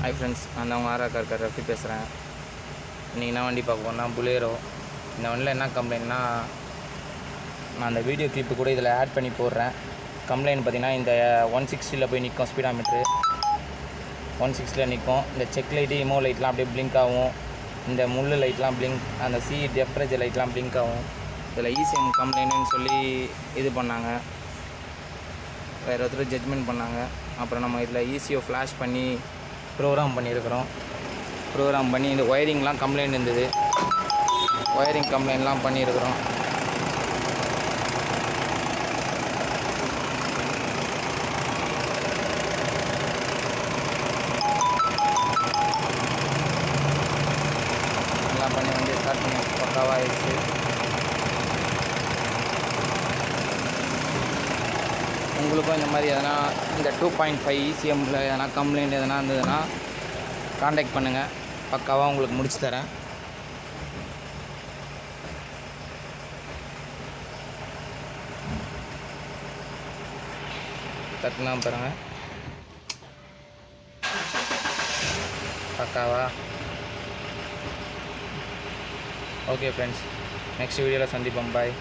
Hi friends, நான் தான் உங்கள் ஆர்ஆர் கார் ரஃபி பேசுகிறேன். இன்றைக்கி என்ன வண்டி பார்க்க போனால் புலேரோ. இந்த வண்டியில் என்ன கம்ப்ளைண்ட்னா, நான் அந்த வீடியோ கிளிப்பு கூட இதில் ஆட் பண்ணி போடுறேன். கம்ப்ளைண்ட் பார்த்திங்கன்னா, இந்த 160 போய் நிற்கும். ஸ்பீடாமீட்ரு 160 நிற்கும். இந்த செக் லைட்டு இமோ லைட்லாம் அப்படியே பிளிங்க் ஆகும். இந்த முள் லைட்லாம் பிளிங்க், அந்த டெம்பரேச்சர் லைட்லாம் பிளிங்க் ஆகும். இதில் ECM கம்ப்ளைண்ட்டுன்னு சொல்லி இது பண்ணாங்க, வேறு ஒருத்தர் ஜட்ஜ்மெண்ட் பண்ணாங்க. அப்புறம் நம்ம இதில் ECO ஃப்ளாஷ் பண்ணி ப்ரோக்ராம் பண்ணியிருக்கிறோம். ப்ரோக்ராம் பண்ணி இந்த ஒயரிங்லாம் கம்ப்ளைண்ட் இருந்தது, ஒயரிங் கம்ப்ளைண்ட்லாம் பண்ணியிருக்கிறோம். எல்லாம் பண்ணி வண்டி ஸ்டார்ட் பண்ணி பக்காவாக ஆயிடுச்சு. உங்களுக்கும் இந்த மாதிரி எதனா இந்த 2.5 ECMல எதனா கம்ப்ளைண்ட் எதனா இருந்ததுன்னா காண்டாக்ட் பண்ணுங்கள், பக்காவாக உங்களுக்கு முடிச்சு தரேன். தட்டுனா பாருங்கள், பக்காவா. ஓகே ஃப்ரெண்ட்ஸ், நெக்ஸ்ட் வீடியோவில் சந்திப்போம். பாய்.